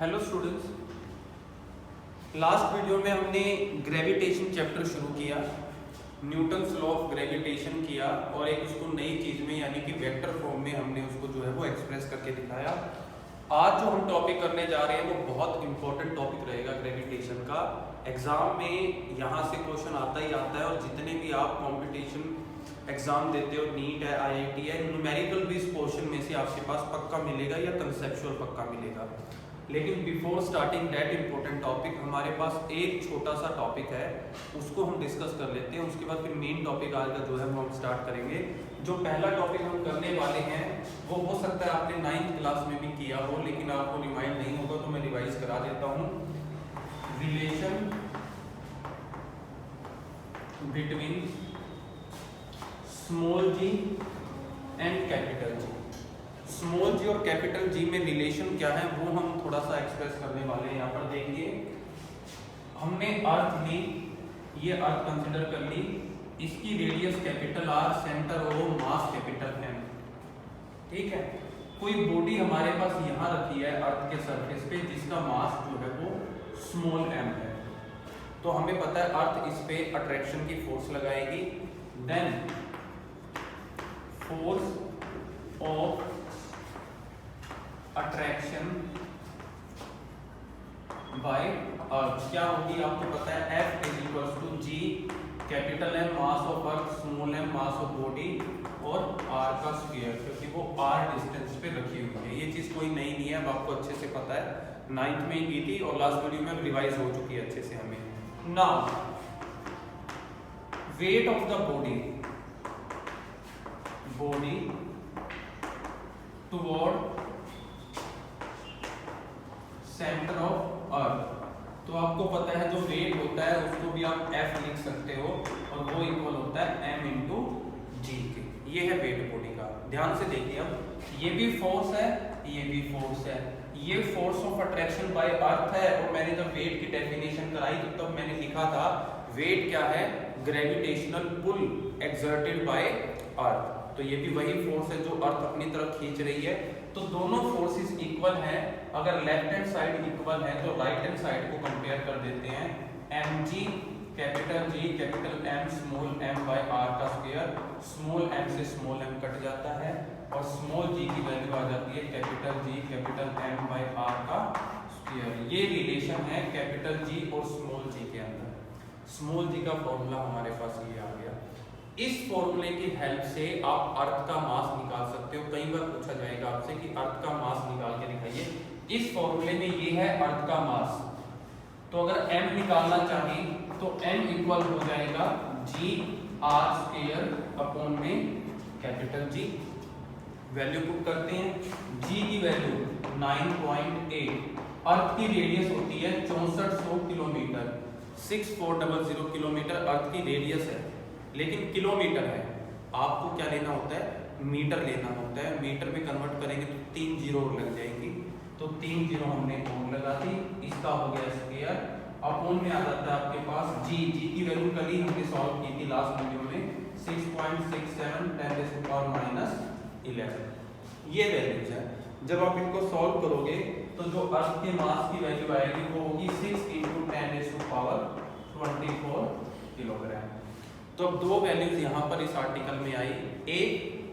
Hello students, last video में हमने gravitation chapter शुरू किया, न्यूटन्स लॉ ऑफ ग्रेविटेशन किया और एक उसको नई चीज़ में यानी कि वेक्टर फॉर्म में हमने उसको जो है वो एक्सप्रेस करके दिखाया। आज जो हम टॉपिक करने जा रहे हैं वो बहुत इंपॉर्टेंट टॉपिक रहेगा ग्रेविटेशन का। एग्जाम में यहाँ से क्वेश्चन आता ही आता है और जितने भी आप कॉम्पिटिशन एग्जाम देते हो, नीट है, IIT है, न्यूमेरिकल भी इस पोर्शन में से आपके पास पक्का मिलेगा या कंसेप्चुअल पक्का मिलेगा। लेकिन before starting that important topic हमारे पास एक छोटा सा टॉपिक है, उसको हम डिस्कस कर लेते हैं। उसके बाद फिर मेन टॉपिक आज का जो है वो हम स्टार्ट करेंगे। जो पहला टॉपिक हम करने वाले हैं वो हो सकता है आपने 9th क्लास में भी किया हो, लेकिन आपको रिमाइंड नहीं होगा तो मैं रिवाइज करा देता हूँ। Relation between small G and capital G. Small G और कैपिटल जी में रिलेशन क्या है वो हम थोड़ा सा एक्सप्रेस करने वाले हैं। यहाँ पर देखिए, हमने अर्थ ली, ये अर्थ कंसिडर कर ली, इसकी radius capital R, centre O, mass capital M। ठीक है, कोई बॉडी हमारे पास यहाँ रखी है अर्थ के सरफेस पे जिसका मास जो है वो स्मॉल m है। तो हमें पता है अर्थ इस पे अट्रैक्शन की फोर्स लगाएगी, then force of attraction by earth क्या होगी आपको पता है, F is equal to G, capital M mass of earth, small m mass of body और R का स्क्वायर, क्योंकि वो R डिस्टेंस पे रखी हुई है। ये चीज कोई नई नहीं है, अब आपको अच्छे से पता है, 9th में ही की थी और लास्ट वीडियो में रिवाइज हो चुकी है अच्छे से हमें। Now weight of the body toward centre of earth, तो आपको पता है जो वेट होता है उसको भी आप F लिख सकते हो और वो इक्वल होता है M इंटू जी के। ये है वेट बॉडी का। ध्यान से देखिए, अब ये भी फोर्स है, ये भी फोर्स है, ये फोर्स ऑफ अट्रैक्शन बाय अर्थ है। और मैंने जब वेट की डेफिनेशन कराई तो तब मैंने लिखा था वेट क्या है, ग्रेविटेशनल पुल एक्सर्टेड बाय अर्थ। तो ये भी वही फोर्स है जो अर्थ अपनी तरफ खींच रही है। तो दोनों फोर्सेस इक्वल हैं। अगर लेफ्ट हैंड साइड इक्वल है तो राइट हैंड साइड को कंपेयर कर देते हैं। mg capital G capital M small m by r का स्क्वायर, स्मॉल m से स्मॉल m कट जाता है और स्मॉल g की वैल्यू आ जाती है capital G capital M by r का स्क्वायर। ये रिलेशन है कैपिटल G और स्मॉल g के अंदर। स्मॉल g का फॉर्मूला हमारे पास ये आ गया। इस फॉर्मूले की हेल्प से आप अर्थ का मास निकाल सकते हो। कई बार पूछा जाएगा आपसे कि अर्थ का मास निकाल के दिखाइए। इस फॉर्मूले में ये है अर्थ का मास, तो अगर m निकालना चाहें तो m इक्वल हो जाएगा g r स्क्वायर अपॉन में कैपिटल G। वैल्यू पुट करते हैं, g की वैल्यू 9.8, अर्थ की रेडियस होती है 6400 किलोमीटर, 6400 किलोमीटर अर्थ की रेडियस है, लेकिन किलोमीटर है। आपको क्या लेना होता है, मीटर लेना होता है। मीटर में कन्वर्ट करेंगे तो 3 जीरो और लग जाएंगी, तो 3 जीरो हमने और लगा दी, इसका हो गया स्क्वायर। अपॉन में आ जाता है आपके पास g की वैल्यू कल ही हमने सॉल्व की थी लास्ट वीडियो में, 6.67 10⁻11। ये वैल्यूज है। जब आप इनको सॉल्व करोगे तो जो अर्थ के मास की वैल्यू आएगी वो होगी 6 × 10⁻24 किलोग्राम। तो अब दो वैल्यूज यहाँ पर इस आर्टिकल में आई, एक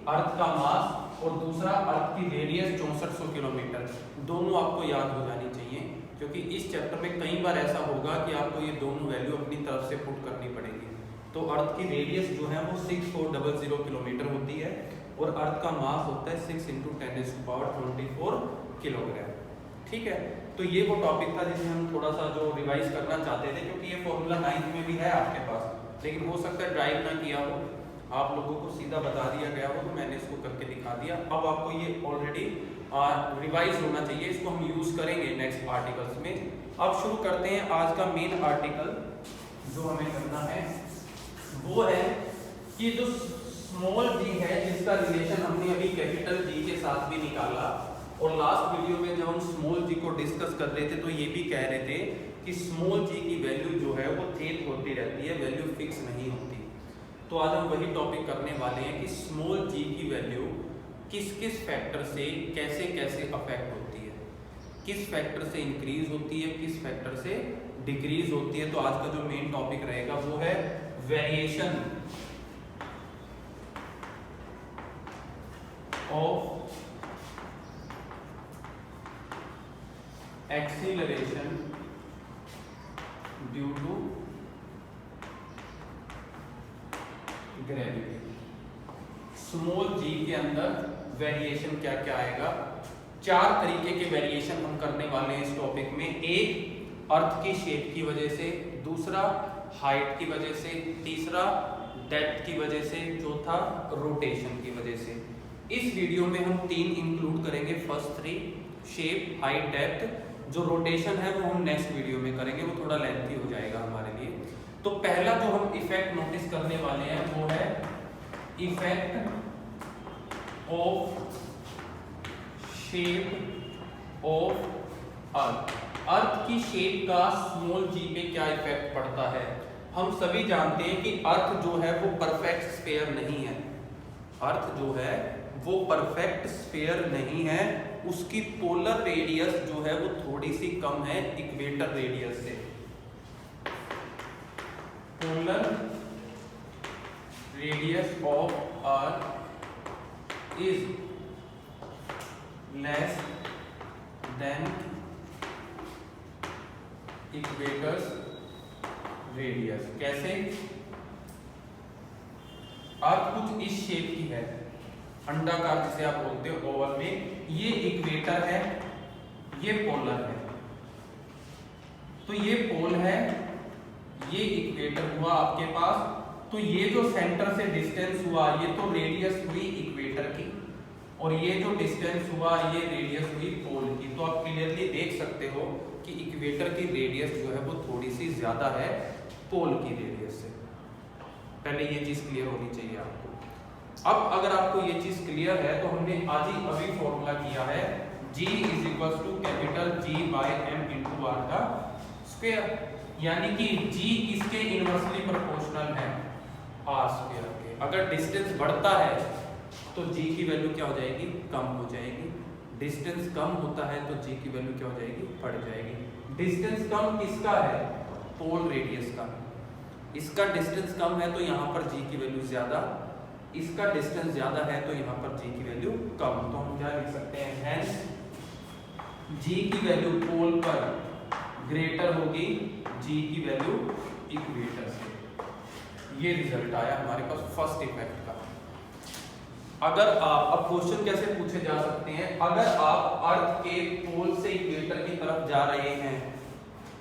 अर्थ का मास और दूसरा अर्थ की रेडियस 6400 किलोमीटर। दोनों आपको याद हो जानी चाहिए, क्योंकि इस चैप्टर में कई बार ऐसा होगा कि आपको ये दोनों वैल्यू अपनी तरफ से पुट करनी पड़ेगी। तो अर्थ की रेडियस जो है वो 6400 किलोमीटर होती है और अर्थ का मास होता है 6 × 10⁻24 किलोग्राम। ठीक है, तो ये वो टॉपिक था जिसे हम थोड़ा सा जो रिवाइज करना चाहते थे, क्योंकि ये फॉर्मूला 9th में भी है आपके पास, लेकिन हो सकता है ड्राइव ना किया हो, आप लोगों को सीधा बता दिया गया हो, तो मैंने इसको करके दिखा दिया। अब आपको ये ऑलरेडी रिवाइज होना चाहिए, इसको हम यूज करेंगे नेक्स्ट आर्टिकल्स में। अब शुरू करते हैं आज का मेन आर्टिकल। जो हमें करना है वो है कि जो स्मॉल g है जिसका रिलेशन हमने अभी कैपिटल G के साथ भी निकाला, और लास्ट वीडियो में जब हम स्मॉल g को डिस्कस कर रहे थे तो ये भी कह रहे थे कि स्मॉल g की वैल्यू जो है वो चेंज होती रहती है, वैल्यू फिक्स नहीं होती। तो आज हम वही टॉपिक करने वाले हैं कि स्मॉल g की वैल्यू किस किस फैक्टर से कैसे कैसे अफेक्ट होती है। किस फैक्टर से इंक्रीज होती है, किस फैक्टर से डिक्रीज होती है। तो आज का जो मेन टॉपिक रहेगा वो है variation of acceleration due to gravity. Small G के अंदर वेरिएशन क्या क्या आएगा। 4 तरीके के वेरिएशन हम करने वाले हैं इस टॉपिक में। एक अर्थ की शेप की वजह से, दूसरा हाइट की वजह से, तीसरा डेप्थ की वजह से, चौथा रोटेशन की वजह से। इस वीडियो में हम 3 इंक्लूड करेंगे, फर्स्ट 3 शेप, हाइट, डेप्थ। जो रोटेशन है वो हम नेक्स्ट वीडियो में करेंगे, वो थोड़ा लेंथी हो जाएगा हमारे लिए। तो पहला जो हम इफेक्ट नोटिस करने वाले हैं वो है effect of shape of earth. Earth की शेप का स्मॉल जी पे क्या इफेक्ट पड़ता है। हम सभी जानते हैं कि अर्थ जो है वो परफेक्ट स्फीयर नहीं है। अर्थ जो है वो परफेक्ट स्फीयर नहीं है, उसकी पोलर रेडियस जो है वो थोड़ी सी कम है इक्वेटर रेडियस से। Polar radius of earth is less than equators radius. कैसे? अर्थ कुछ इस शेप की है, अंडाकार जिसे आप बोलते हो, ओवल में। ये इक्वेटर है, ये पोलर है। तो ये पोल है, ये इक्वेटर हुआ आपके पास। तो ये जो सेंटर से डिस्टेंस हुआ ये तो रेडियस हुई इक्वेटर की, और ये जो डिस्टेंस हुआ ये रेडियस हुई पोल की। तो आप क्लियरली देख सकते हो कि इक्वेटर की रेडियस जो है वो थोड़ी सी ज्यादा है पोल की रेडियस से। पहले ये चीज क्लियर होनी चाहिए आपको। अब अगर आपको ये चीज क्लियर है तो हमने आज ही अभी फॉर्मूला किया है G is equal to capital G by M into R का स्क्वायर, यानी कि G इसके इनवर्सली प्रोपोर्शनल है आर स्क्वायर के। अगर डिस्टेंस बढ़ता है तो G की वैल्यू क्या हो जाएगी, कम हो जाएगी। डिस्टेंस कम होता है तो G की वैल्यू क्या हो जाएगी, बढ़ जाएगी। डिस्टेंस कम किसका है, पोल रेडियस का। इसका डिस्टेंस कम है तो यहाँ पर G की वैल्यू ज्यादा, इसका डिस्टेंस ज्यादा है तो यहाँ पर G की वैल्यू कम। तो हम क्या लिख सकते हैं, हेंस G की वैल्यू पोल पर ग्रेटर होगी G की वैल्यू इक्वेटर से। ये रिजल्ट आया हमारे पास फर्स्ट इफेक्ट का। अगर आप, अब क्वेश्चन कैसे पूछे जा सकते हैं, अगर आप अर्थ के पोल से इक्वेटर की तरफ जा रहे हैं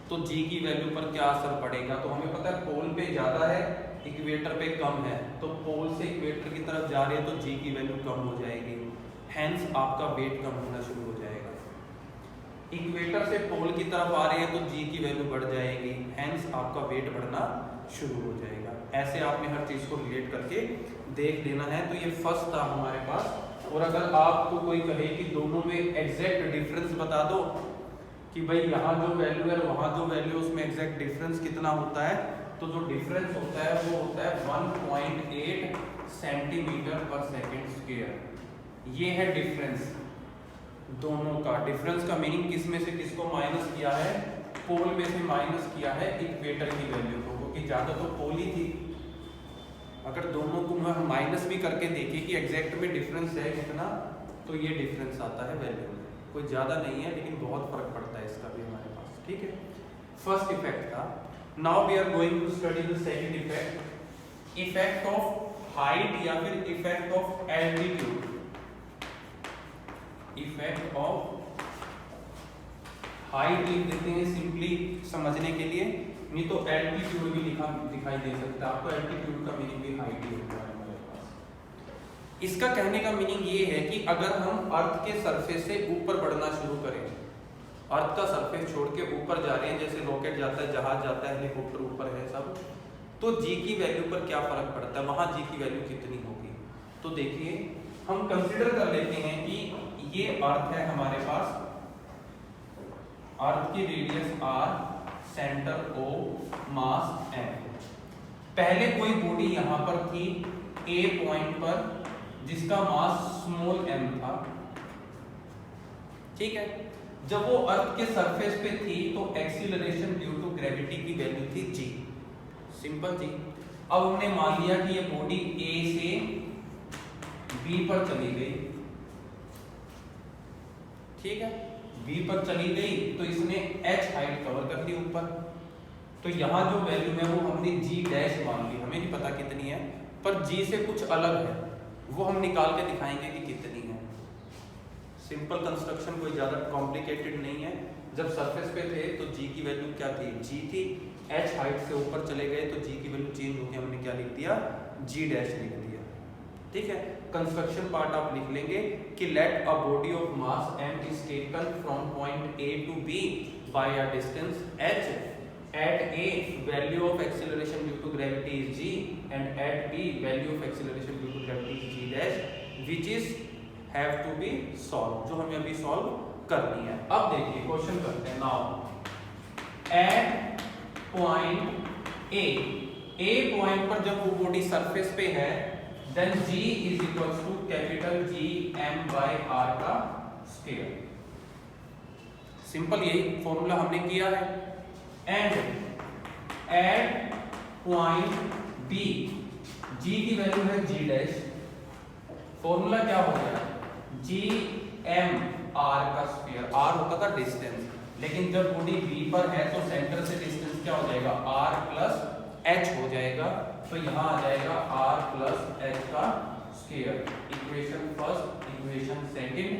तो G की वैल्यू पर क्या असर पड़ेगा। तो हमें पता है पोल पे ज्यादा है, इक्वेटर पे कम है। तो पोल से इक्वेटर की तरफ जा रहे हैं तो G की वैल्यू कम हो जाएगी, हेंस आपका वेट कम होना शुरू हो जाएगा। इक्वेटर से पोल की तरफ आ रहे हैं तो G की वैल्यू बढ़ जाएगी, हेंस आपका वेट बढ़ना शुरू हो जाएगा। ऐसे आपने हर चीज को रिलेट करके देख लेना है। तो ये फर्स्ट था हमारे पास। और अगर आपको कोई कहे कि दोनों में एग्जैक्ट डिफरेंस बता दो कि भाई यहाँ जो वैल्यू है वहाँ जो वैल्यू, उसमें एग्जैक्ट डिफरेंस कितना होता है, तो जो डिफरेंस होता है वो होता है 1.8 सेंटीमीटर पर सेकेंड स्क्वायर। ये है डिफरेंस दोनों का। डिफरेंस का मीनिंग किस में से किसको माइनस किया है, पोल में से माइनस किया है इक्वेटर की वैल्यू को, क्योंकि ज्यादा तो पोल ही थी। अगर दोनों को हम माइनस भी करके देखें कि एग्जैक्ट में डिफरेंस है कितना, तो ये डिफरेंस आता है वैल्यू में। कोई ज्यादा नहीं है लेकिन बहुत फर्क पड़ता है इसका भी हमारे पास। ठीक है, फर्स्ट इफेक्ट था। Now we are going to study the second effect, effect of height या फिर effect of altitude. Effect of height लिख देते हैं सिंपली समझने के लिए, नहीं तो एल्टीट्यूड भी दिखाई दे सकता है आपको। एल्टीट्यूड का मीनिंग भी हाइट ही होता है हमारे पास। इसका कहने का मीनिंग ये है कि अगर हम अर्थ के सरफेस से ऊपर बढ़ना शुरू करें, अर्थ का सरफेस छोड़ के ऊपर जा रहे हैं, जैसे रॉकेट जाता है, जहाज जाता है, हेलीकॉप्टर ऊपर है सब, तो G की वैल्यू पर क्या फर्क पड़ता है, वहां G की वैल्यू कितनी होगी। तो देखिए हम कंसीडर कर लेते हैं कि ये अर्थ है हमारे पास, अर्थ की रेडियस r, सेंटर O, मास m। पहले कोई बॉडी यहां पर थी A पॉइंट पर जिसका मास स्मॉल m था। ठीक है, जब वो अर्थ के सरफेस पे थी तो एक्सीलरेशन ड्यू टू ग्रेविटी की वैल्यू थी g। सिंपल जी। अब हमने मान लिया कि ये बॉडी A से B पर चली गई, ठीक है, B पर चली गई तो इसने h हाइट कवर कर ली ऊपर, तो यहाँ जो वैल्यू है वो हमने g डैश मान ली, हमें नहीं पता कितनी है, पर g से कुछ अलग है, वो हम निकाल के दिखाएंगे कि कितनी है। सिंपल कंस्ट्रक्शन, कोई ज्यादा कॉम्प्लिकेटेड नहीं है। जब सरफेस पे थे तो g की वैल्यू क्या थी, g थी, h हाइट से ऊपर चले गए तो g की वैल्यू चेंज होकर हमने क्या लिख दिया, g डैश लिख दिया, ठीक है। कंस्ट्रक्शन पार्ट आप लिख लेंगे कि let a body of mass m is taken from point A to B by a distance h, at A value of acceleration due to gravity is g and at B value of acceleration due to gravity is g dash, which is have to be solved, जो हमें अभी solve करनी है। अब देखिए question करते हैं। Now at point A point पर जब वो बॉडी सरफेस पे है then g is equal to capital G m by r का स्क्वायर। सिंपल यही फॉर्मूला हमने किया है। And at point B g की वैल्यू है g डैश, फॉर्मूला क्या हो गया, G m r का स्क्वायर, r होता था डिस्टेंस, लेकिन जब बॉडी B पर है तो सेंटर से डिस्टेंस क्या हो जाएगा, r प्लस h हो जाएगा, तो यहाँ आ जाएगा r प्लस h का square. Equation first, equation second,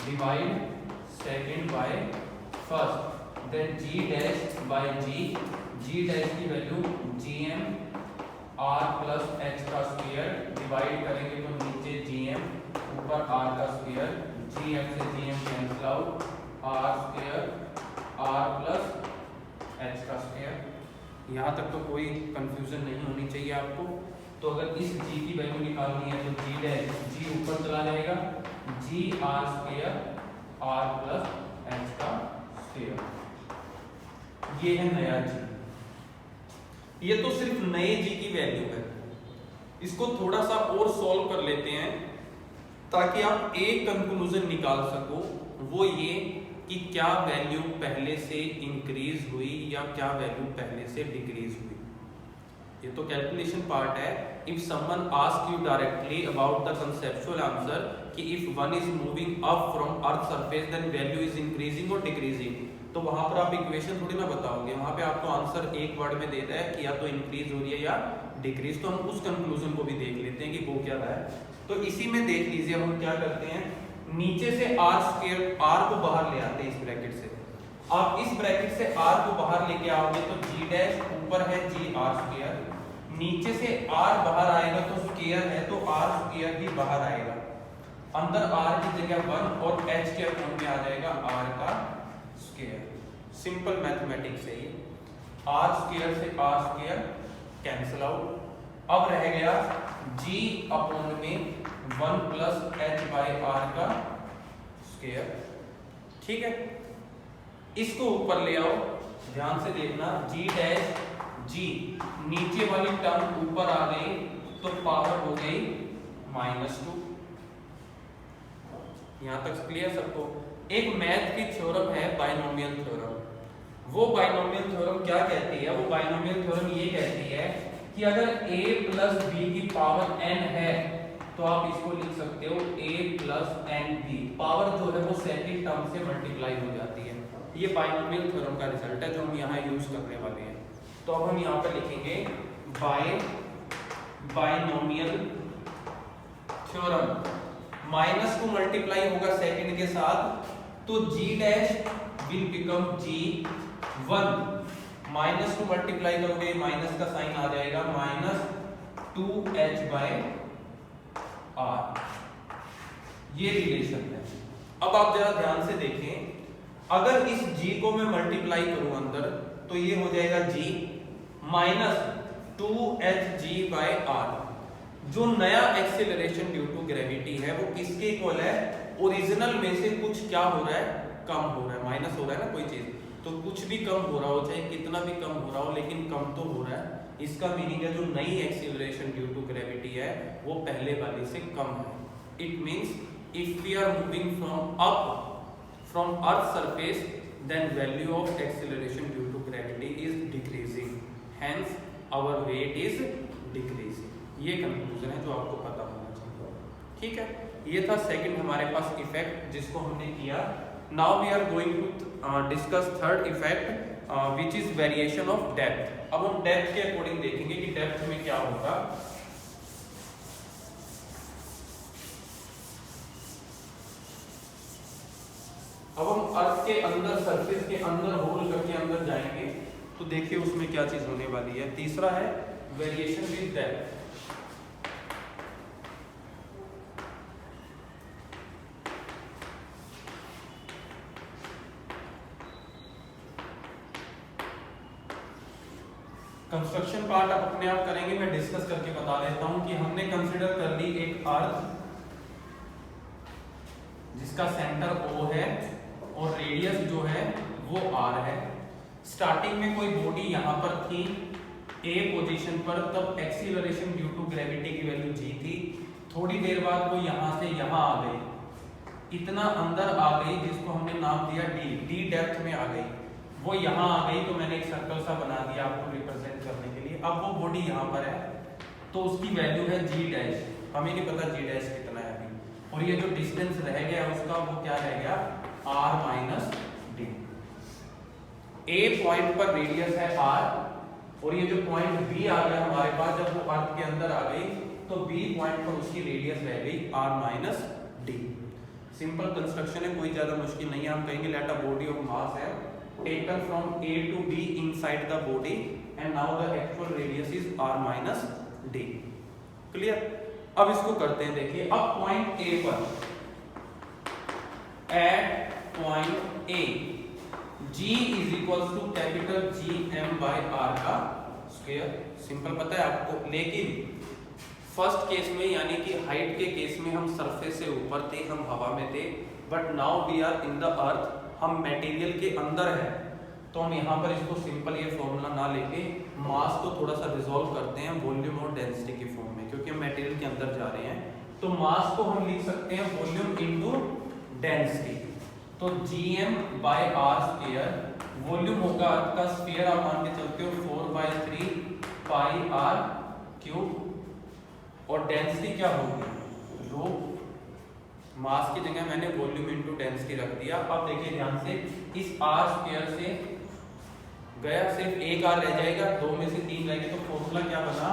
divide second by first, then g dash by g dash की value gm r plus h का स्क्वायर, डिवाइड करेंगे तो नीचे gm ऊपर r का स्क्वायर, gm से gm cancel out, r square r plus h का square. यहाँ तक तो कोई कंफ्यूजन नहीं होनी चाहिए आपको। तो अगर इस g की वैल्यू निकालनी है तो g डैश, g ऊपर चला जाएगा, g r square r plus h का स्क्वायर, ये है नया g। ये तो सिर्फ नए g की वैल्यू है, इसको थोड़ा सा और सॉल्व कर लेते हैं ताकि आप एक कंक्लूजन निकाल सको, वो ये कि क्या वैल्यू पहले से इंक्रीज हुई या क्या वैल्यू पहले से डिक्रीज हुई। ये तो कैलकुलेशन पार्ट है। If someone ask you directly about the conceptual answer कि if one is moving up from earth surface then value is increasing और डिक्रीजिंग, तो वहां पर आप इक्वेशन थोड़ी ना बताओगे, वहां पे आपको आंसर एक वर्ड में देता है कि या तो इंक्रीज हो रही है या डिक्रीज। तो हम उस कंक्लूजन को भी देख लेते हैं कि वो क्या रहा है। तो इसी में देख लीजिए हम क्या करते हैं, नीचे से r स्क्वायर, r को बाहर ले आते हैं इस ब्रैकेट से। आप इस ब्रैकेट से r को बाहर लेके आओगे तो g डैश ऊपर है g r स्क्वायर, नीचे से r बाहर आएगा तो स्क्वायर है तो r स्क्वायर भी बाहर आएगा, अंदर r की जगह 1 और h के फॉर्म में आ जाएगा r का स्क्वायर। सिंपल मैथमेटिक्स है ये। r स्क्वायर से r स्क्वायर कैंसिल आउट, अब रह गया g अपॉन में 1 प्लस h बाय r का स्क्वायर, ठीक है। इसको ऊपर ले आओ, ध्यान से देखना, g डैश g, नीचे वाली टर्म ऊपर आ गई तो पावर हो गई -2। यहां तक क्लियर सबको। एक मैथ की थ्योरम है बाइनोमियल थ्योरम। वो बाइनोमियल थ्योरम क्या कहती है, वो बाइनोमियल थ्योरम ये कहती है कि अगर a प्लस b की पावर n है तो आप इसको लिख सकते हो a plus N B, power जो है वो सेकंड टर्म से मल्टीप्लाई हो जाती है। ये बाइनोमियल थ्योरम का रिजल्ट है जो हम यहाँ यूज करने वाले हैं। तो अब हम यहाँ पर लिखेंगे बाइनोमियल थ्योरम, माइनस को मल्टीप्लाई होगा सेकंड के साथ तो g dash will become g1, minus को मल्टीप्लाई करोगे माइनस का साइन आ जाएगा -2h बाय r। ये रिलेशन है। अब आप जरा ध्यान से देखें, अगर इस g को मैं मल्टीप्लाई करूं अंदर तो ये हो जाएगा g -2hg बाय r। जो नया एक्सेलरेशन ड्यू टू ग्रेविटी है वो किसके इक्वल है, ओरिजिनल में से कुछ क्या हो रहा है, कम हो रहा है, माइनस हो रहा है ना कोई चीज, तो कुछ भी कम हो रहा हो, चाहे कितना भी कम हो रहा हो, लेकिन कम तो हो रहा है। इसका मीनिंग है जो नई एक्सेलरेशन ड्यू टू ग्रेविटी है वो पहले वाली से कम है। It means if we are moving from up from Earth's surface, then value of acceleration due to gravity is decreasing. Hence, our weight is decreasing. ये कंक्लूजन है जो आपको पता होना चाहिए. ठीक है, ये था सेकंड हमारे पास इफेक्ट जिसको हमने किया. Now we are going to discuss third effect which is variation of depth. अब हम डेप्थ के अकॉर्डिंग देखेंगे कि डेप्थ में क्या होगा. अब हम अर्थ के अंदर, सरफेस के अंदर होल करके अंदर जाएंगे तो देखिए उसमें क्या चीज होने वाली है. तीसरा है variation with depth. Construction part आप अपने आप करेंगे, मैं डिस्कस करके बता देता हूं कि हमने कंसीडर कर ली एक अर्थ जिसका सेंटर O है और रेडियस जो है वो R है. स्टार्टिंग में कोई बॉडी यहां पर थी A पोजीशन पर, तब एक्सीलरेशन ड्यू टू ग्रेविटी की वैल्यू G थी. थोड़ी देर बाद वो यहां से यहां आ गई, इतना अंदर आ गई जिसको हमने नाम दिया D डेप्थ में आ गई. वो यहाँ आ गई तो मैंने एक सर्कल सा बना दिया आपको रिप्रेजेंट करने के लिए. अब वो बॉडी यहाँ पर है तो उसकी वैल्यू है G डैश. हमें नहीं पता G डैश कितना है अभी, और ये जो डिस्टेंस रह गया उसका वो क्या रह गया, R minus D. A point पर रेडियस है R, और ये जो पॉइंट B आ गया हमारे पास, जब वो अर्थ के अंदर आ गई तो B पॉइंट पर उसकी रेडियस रह गई R minus D. Simple construction है, कोई ज्यादा मुश्किल नहीं है. हम कहेंगे let a body of mass है taken from A to B inside the body and now the actual radius is R minus D. Clear? अब इसको करते हैं. देखिए अब पॉइंट A पर, at point A G is equals to capital G M by R का square. Simple पता है आपको. लेकिन फर्स्ट केस में यानी कि हाइट के केस में हम सरफेस से ऊपर थे, हम हवा में थे, but now we are in the earth, हम मटेरियल के अंदर है. तो हम यहाँ पर इसको सिंपल ये फॉर्मूला ना लेके मास को थोड़ा सा रिजॉल्व करते हैं वॉल्यूम और डेंसिटी के फॉर्म में, क्योंकि हम मटेरियल के अंदर जा रहे हैं. तो मास को हम लिख सकते हैं वॉल्यूम इनटू डेंसिटी. तो gm by r square, volume होगा अर्थ का स्फीयर, आप मान के चलते हो 4/3 पाई r क्यूब, और डेंसिटी क्या होगी, रो. मास की जगह मैंने वॉल्यूम इनटू डेंसिटी रख दिया. अब देखिए ध्यान से, इस r स्क्वायर से गया सिर्फ एक r रह जाएगा, दो में से तीन रहेंगे. तो फॉर्मूला क्या बना,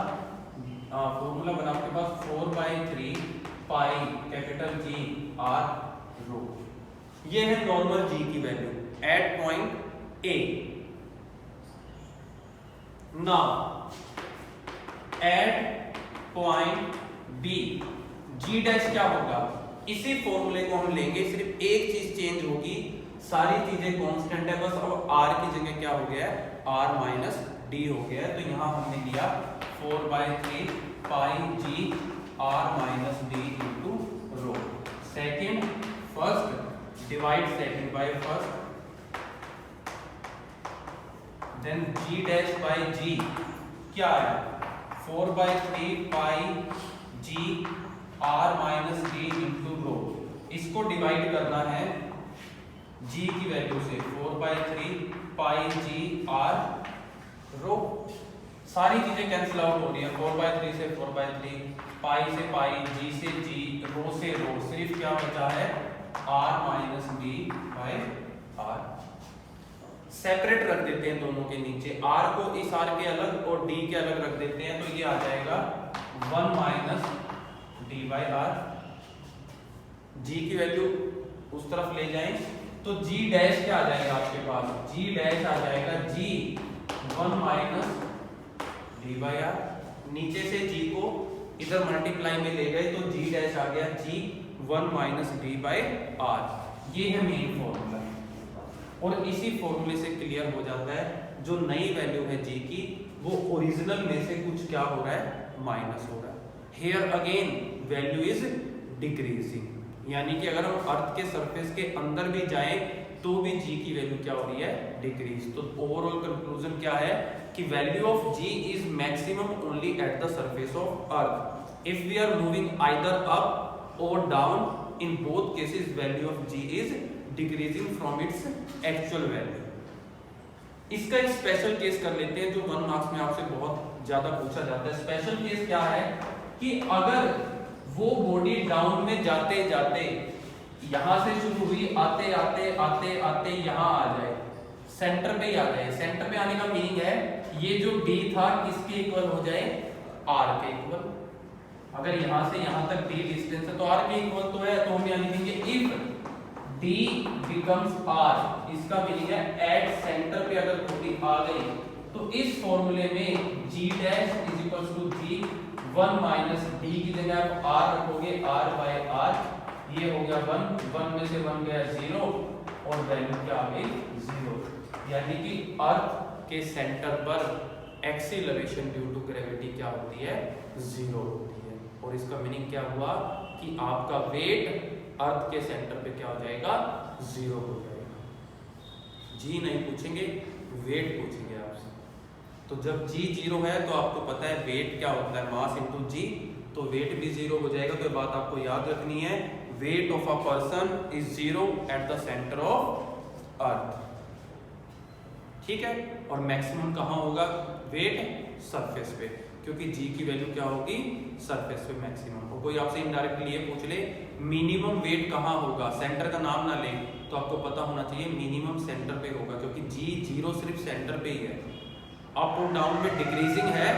फॉर्मूला बना आपके पास 4/3 pi capital G R rho. ये है नॉर्मल G की value at point A. Now at point B G dash क्या होगा, इसी फॉर्मूले को हम लेंगे, सिर्फ एक चीज चेंज होगी, सारी चीजें कांस्टेंट है बस. अब R की जगह क्या हो गया है, R माइनस D हो गया है. तो यहाँ हमने लिया 4/3 pi G R minus D into rho. Second first divide second by first, then G dash by G क्या है, 4/3 pi G R minus D into rho. इसको डिवाइड करना है G की वैल्यू से, 4/3 पाई G R रो. सारी चीजें cancel out हो रही है, 4/3 से 4/3, पाई से पाई, G से G, रो से रो. सिर्फ क्या बचा है, R minus D by R. Separate रख देते हैं दोनों के नीचे, R को इस R के अलग और D के अलग रख देते हैं. तो ये आ जाएगा 1 minus D by R. G की वैल्यू उस तरफ ले जाएं तो G डैश क्या आ जाएगा आपके पास, G डैश आ जाएगा G 1 minus D by R. नीचे से G को इधर मल्टीप्लाई में ले गए तो G डैश आ गया G 1 minus D by R. ये है मेन फॉर्मूला, और इसी फॉर्मूले से क्लियर हो जाता है जो नई वैल्यू है G की, वो ओरिजिनल में से कुछ क्या हो रहा है, माइनस हो रहा है. Here again value is decreasing, यानी कि अगर हम अर्थ के सरफेस के अंदर भी जाएं तो भी G की वैल्यू क्या हो रही है, डिक्रीज. तो ओवरऑल कंक्लूजन क्या है कि value of G is maximum only at the surface of earth. If we are moving either up or down, in both cases value of G is decreasing from its actual value. इसका एक special case कर लेते हैं जो 1 marks में आपसे बहुत ज्यादा पूछा जाता है। स्पेशल केस क्या है कि अगर वो बॉडी डाउन में जाते जाते यहां से शुरू हुई, आते आते आते आते यहां आ जाए, सेंटर पे ही आ जाए। सेंटर पे आने का मीनिंग है ये जो D था किसके इक्वल हो जाए, R के इक्वल। अगर यहां से यहां तक D डिस्टेंस है तो R के इक्वल तो है, तो हम यहां लिखेंगे इफ D becomes R, इसका मीनिंग है एट सेंटर पे अगर बॉडी आ गई तो इस फॉर्मूले में G dash is equal to G 1 minus D की जगह आप R रखोगे, R बाय R, ये हो गया 1, 1 में से 1 गया 0 और वैल्यू क्या आ गई 0। यानी कि अर्थ के सेंटर पर एक्सीलरेशन ड्यू टू ग्रेविटी क्या होती है, 0 होती है। और इसका मीनिंग क्या हुआ कि आपका वेट अर्थ के सेंटर पे क्या हो जाएगा, 0 हो जाएगा। जी नहीं पूछेंगे, वेट पूछेंगे आपसे। तो जब जी 0 है तो आपको पता है वेट क्या होता है, मास इंटू जी, तो वेट भी 0 हो जाएगा। तो ये बात आपको याद रखनी है, weight of a person is 0 at the centre of earth. ठीक है, और मैक्सिमम कहाँ होगा वेट, सरफेस पे, क्योंकि जी की वैल्यू क्या होगी, सरफेस पे मैक्सिमम। और कोई आपसे इनडायरेक्टली ये पूछ ले मिनिमम वेट कहाँ होगा, सेंटर का नाम ना ले, तो आपको पता होना चाहिए मिनिमम सेंटर पे होगा, क्योंकि जी 0 सिर्फ सेंटर पे ही है। अप और डाउन में डिक्रीजिंग है,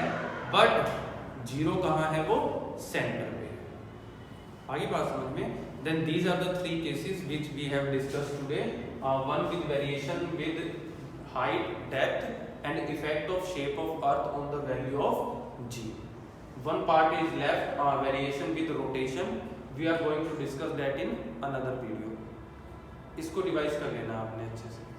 बट 0 कहाँ है, वो सेंटर पे है। आगे बात समझ में। Then these are the 3 cases which we have discussed today, one with variation with height, depth and effect of shape of earth on the value of G. One part is left, variation with rotation. We are going to discuss that in another video. इसको revise कर लेना आपने अच्छे से।